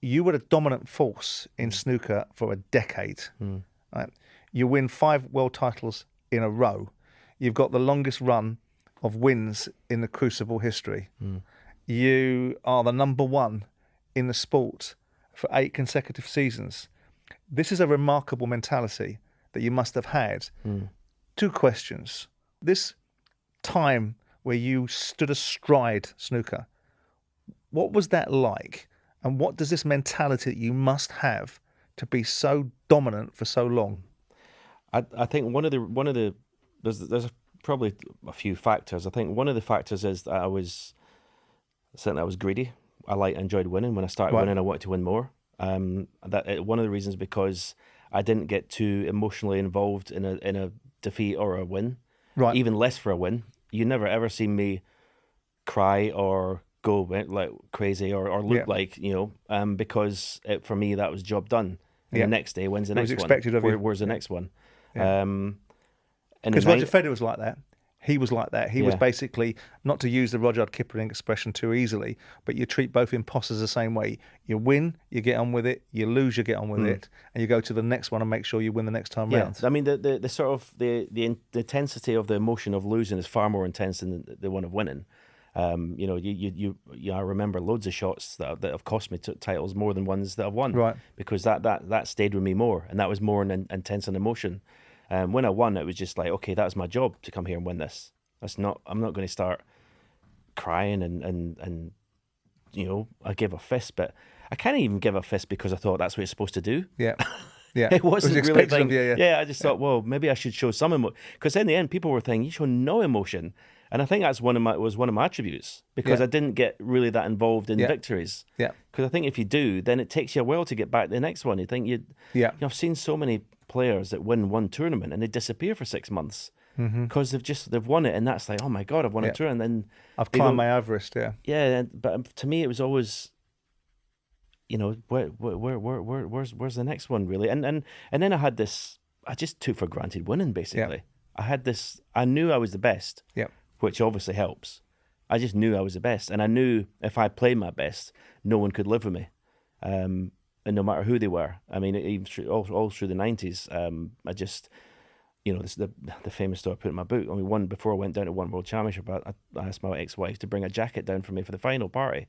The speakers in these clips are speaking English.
you were the dominant force in snooker for a decade. Right? You win 5 world titles in a row. You've got the longest run of wins in the Crucible history. You are the number one in the sport for 8 consecutive seasons. This is a remarkable mentality that you must have had. 2 questions. This time where you stood astride snooker, what was that like? And what does this mentality that you must have to be so dominant for so long? I think one of the there's probably a few factors. I think one of the factors is that I was greedy. I enjoyed winning. When I started winning, I wanted to win more. One of the reasons because I didn't get too emotionally involved in a defeat or a win. Right. Even less for a win. You never ever seen me cry or go like crazy or look like, because for me that was job done. And the next day, when's the next one? Expected of you. Where's the next one? Because Roger Federer was like that. He was like that. He was basically, not to use the Rudyard Kipling expression too easily, but you treat both imposters the same way. You win, you get on with it. You lose, you get on with it, and you go to the next one and make sure you win the next time round. I mean, the sort of the intensity of the emotion of losing is far more intense than the one of winning. I remember loads of shots that have cost me titles more than ones that I've won. Right. Because that stayed with me more, and that was more intense an emotion. When I won, it was just like, okay, that's my job to come here and win this. I'm not going to start crying and I give a fist, but I can't even give a fist because I thought that's what you're supposed to do. Yeah. Yeah. It wasn't really thing. I just thought, well, maybe I should show some emotion. Because in the end, people were thinking, you show no emotion. And I think that's one of my attributes, because I didn't get really that involved in victories. Yeah. Because I think if you do, then it takes you a while to get back to the next one. You think I've seen so many players that win one tournament and they disappear for 6 months because they've won it, and that's like, oh my God, I've won a tournament. And then I've climbed my Everest. Yeah. Yeah, but to me it was always, where's the next one really? And then I had this. I just took for granted winning basically. Yeah. I had this. I knew I was the best. Yeah. Which obviously helps. I just knew I was the best, and I knew if I played my best, no one could live with me, and no matter who they were. I mean, even all through the 90s, I just, this is the famous story I put in my book. I mean, before I went down to one World Championship, I asked my ex-wife to bring a jacket down for me for the final party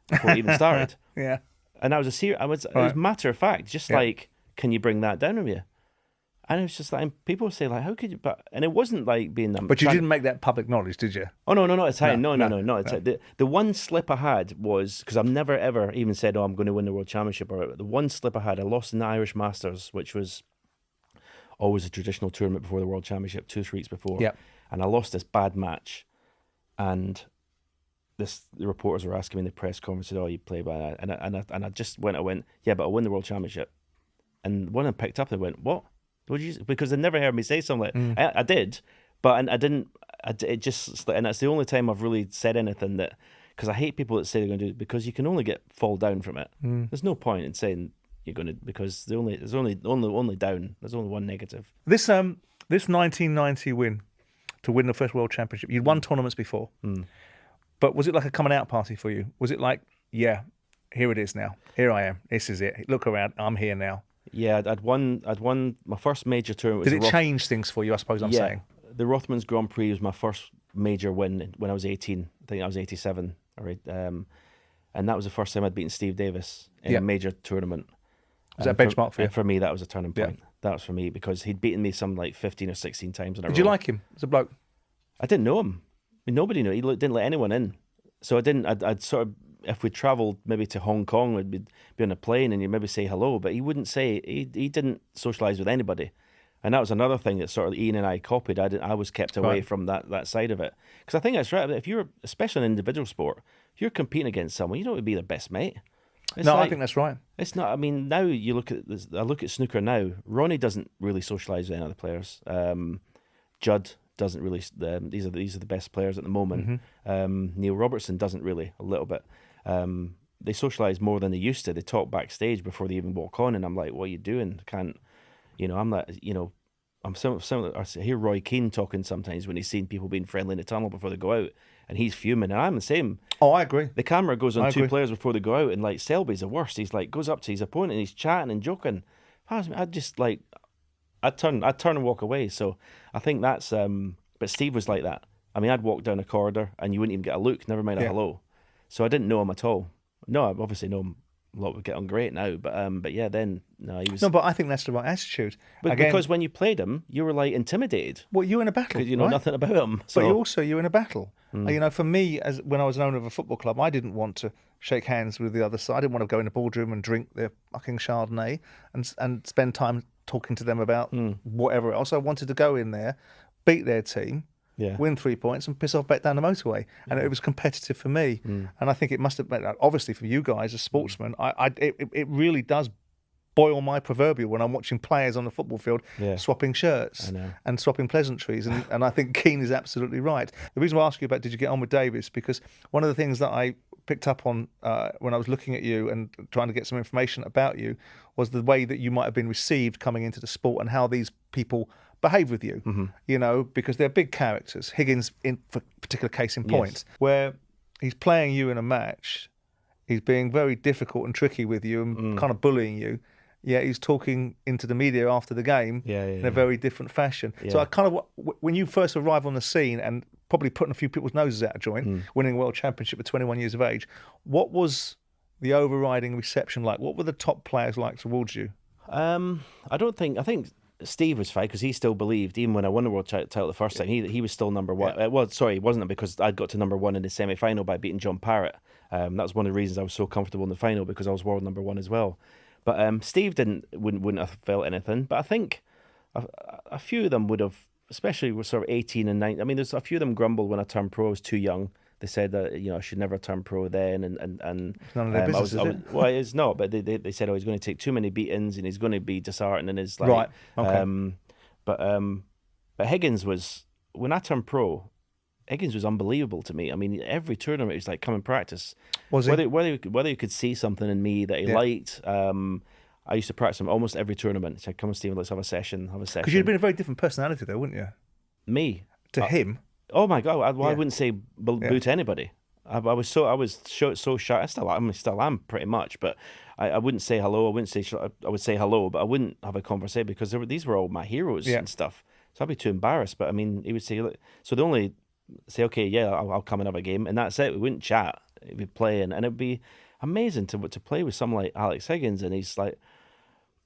before it even started. Yeah, and I was it was matter of fact, just like, can you bring that down with you? And it was just like, people say like, how could you? And it wasn't like being. But you didn't make that public knowledge, did you? Oh no, not at the time. No. The one slip I had was, because I've never ever even said, oh, I'm going to win the World Championship. Or the one slip I had, I lost in the Irish Masters, which was always a traditional tournament before the World Championship, 2 weeks before. Yeah. And I lost this bad match, and the reporters were asking me in the press conference, oh, you play by that, and I just went, yeah, but I'll win the World Championship. And when I picked up, they went, what? Because they never heard me say something like I did, but I didn't. It just, and that's the only time I've really said anything that, because I hate people that say they're going to do it, because you can only fall down from it. There's no point in saying you're going to, because there's only down. There's only one negative. This 1990 win to win the first World Championship. You'd won tournaments before, but was it like a coming out party for you? Was it like, yeah, here it is now. Here I am. This is it. Look around. I'm here now. Yeah, I'd won my first major tournament. Did it change things for you, I suppose I'm saying? The Rothmans Grand Prix was my first major win when I was 18. I think I was 87. Right, and that was the first time I'd beaten Steve Davis in a major tournament. Was that a benchmark for you? For me, that was a turning point. Yeah. That was for me, because he'd beaten me some like 15 or 16 times in a row. Did you like him as a bloke? I didn't know him. I mean, nobody knew. He didn't let anyone in. So I didn't. I'd sort of, if we travelled maybe to Hong Kong, we'd be on a plane and you'd maybe say hello, but he wouldn't say, he didn't socialise with anybody. And that was another thing that sort of Ian and I copied. I was kept away from that side of it. Because I think that's right. If you're, especially in individual sport, if you're competing against someone, you don't want to be their best mate. I think that's right. It's not. I mean, now you look at this, I look at snooker now. Ronnie doesn't really socialise with any other players. Judd doesn't really. These are the best players at the moment. Neil Robertson doesn't really. A little bit. They socialise more than they used to. They talk backstage before they even walk on, and I'm like, "What are you doing? Can't." I'm like, I'm some. I hear Roy Keane talking sometimes when he's seen people being friendly in the tunnel before they go out, and he's fuming, and I'm the same. Oh, I agree. The camera goes on I two agree. players before they go out, and like Selby's the worst. He's like goes up to his opponent and he's chatting and joking. I'd just like I'd turn and walk away. So I think that's but Steve was like that. I mean, I'd walk down a corridor and you wouldn't even get a look, never mind a hello. So I didn't know him at all. No, I obviously know him a lot. We get on great now, but yeah, then no, he was. No, but I think that's the right attitude. But Again, because when you played him, you were like intimidated. well, you're in a battle, Because you know right? nothing about him. So. But you're in a battle. You know, for me, as when I was an owner of a football club, I didn't want to shake hands with the other side. I didn't want to go in the boardroom and drink their fucking Chardonnay and spend time talking to them about whatever else. I wanted to go in there, beat their team, win 3 points, and piss off back down the motorway. And it was competitive for me. And I think it must have been, obviously for you guys as sportsmen, it really does boil my proverbial when I'm watching players on the football field swapping shirts and swapping pleasantries. And I think Keane is absolutely right. The reason I ask you about did you get on with Davis, because one of the things that I picked up on when I was looking at you and trying to get some information about you was the way that you might have been received coming into the sport and how these people behave with you, you know, because they're big characters. Higgins, in for particular case in point, where he's playing you in a match, he's being very difficult and tricky with you and kind of bullying you. Yeah, he's talking into the media after the game in a very different fashion. So I kind of, when you first arrive on the scene and probably putting a few people's noses out of joint, winning a world championship at 21 years of age, what was the overriding reception like? What were the top players like towards you? I think Steve was fine because he still believed, even when I won the world title the first time, he was still number one. Well, sorry, it wasn't because I'd got to number one in the semi-final by beating John Parrott. That was one of the reasons I was so comfortable in the final, because I was world number one as well. But Steve wouldn't have felt anything. But I think a few of them would have, especially with sort of 18 and 19. I mean, there's a few of them grumbled when I turned pro. I was too young. They said that I should never turn pro then, and none of their business, is it? Well, it's not. But they said, he's going to take too many beatings and he's going to be disheartened and is like right. Okay. But Higgins was, when I turned pro, Higgins was unbelievable to me. I mean, every tournament he was like, come and practice. Was he? Whether he could see something in me that he liked. I used to practice him almost every tournament. He said, come on, Stephen, let's have a session. Because you'd been a very different personality though, wouldn't you? Me? To him? Oh my God! I wouldn't say boo to anybody. I was so shy. I still am pretty much, but I wouldn't say hello. I would say hello, but I wouldn't have a conversation because these were all my heroes and stuff. So I'd be too embarrassed. But I mean, he would say, look, so they only say, okay, yeah, I'll come and have a game, and that's it. We wouldn't chat. We'd be playing, and it'd be amazing to play with someone like Alex Higgins, and he's like,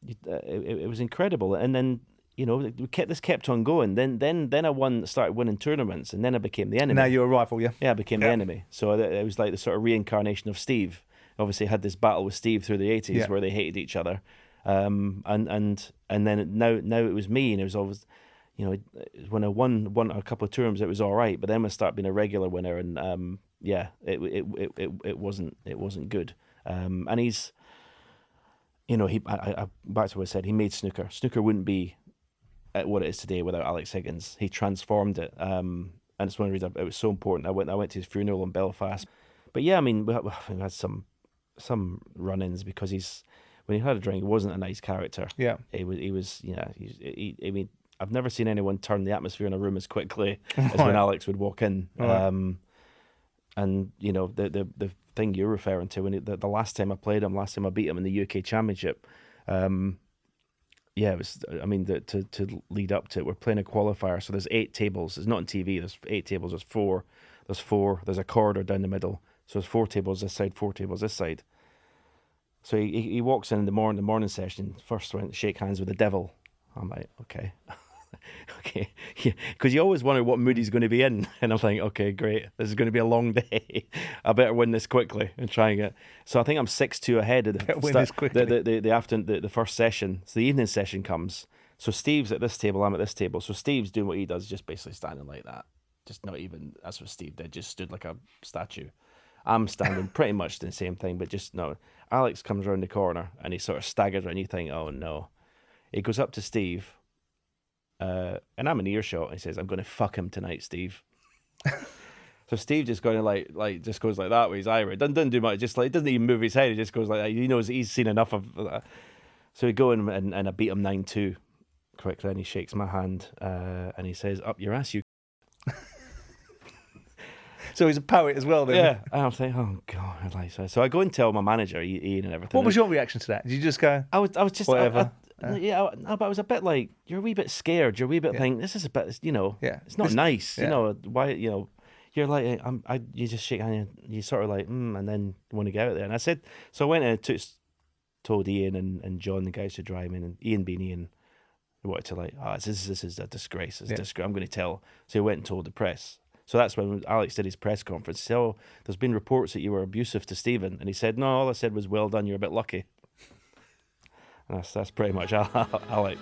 it was incredible. And then this kept on going. Then I started winning tournaments, and then I became the enemy. Now you're a rival, yeah. Yeah, I became the enemy. So it was like the sort of reincarnation of Steve. Obviously, I had this battle with Steve through the 80s where they hated each other, and then now it was me, and it was always, when I won a couple of tournaments, it was all right. But then I started being a regular winner, and it wasn't good. And he's, I back to what I said. He made snooker. Snooker wouldn't be what it is today without Alex Higgins. He transformed it, and it's one of the reasons it was so important. I went to his funeral in Belfast. But yeah, I mean, we had some run-ins because when he had a drink, he wasn't a nice character. Yeah, he was. I mean, I've never seen anyone turn the atmosphere in a room as quickly as when Alex would walk in. Right. And the thing you're referring to, when the last time I played him, last time I beat him in the UK Championship. It was. I mean, to lead up to it, we're playing a qualifier. So there's 8 tables. It's not on TV. There's 8 tables. There's 4. There's a corridor down the middle. So there's 4 tables this side, 4 tables this side. So he walks in the morning session. First went to shake hands with the devil. I'm like, okay, okay, because you always wonder what mood he's going to be in, and I'm thinking, okay, great, this is going to be a long day. I better win this quickly and try and get. So I think I'm 6-2 ahead of the first session. So the evening session comes. So Steve's at this table, I'm at this table. So Steve's doing what he does, just basically standing like that. Just not even. That's what Steve did. Just stood like a statue. I'm standing pretty much the same thing, but just no. Alex comes around the corner and he sort of staggers around. You think, oh no. He goes up to Steve, and I'm in earshot, and he says, I'm going to fuck him tonight, Steve. So Steve just going to just goes like that with his eyebrow. Doesn't do much, just like, doesn't even move his head. He just goes like that. He knows he's seen enough of that. So we go in and I beat him 9-2 quickly, and he shakes my hand, and he says, up your ass, you. So he's a poet as well then. Yeah, and I'm thinking, oh God, like so I go and tell my manager Ian and everything. What was your reaction to that? Did you just go, I was just whatever? No, but I was a bit like, you're a wee bit scared. You're a wee bit thinking, this is a bit, it's not nice. Why, you're like, you just shake hand, you sort of like, and then you want to get out there. And I said, so I went and told Ian and John, the guys who drive in, and Ian being Ian, wanted to like, this is a disgrace. It's a disgrace. I'm going to tell. So he went and told the press. So that's when Alex did his press conference. He said, oh, there's been reports that you were abusive to Stephen. And he said, no, all I said was, well done, you're a bit lucky. And that's pretty much Alex.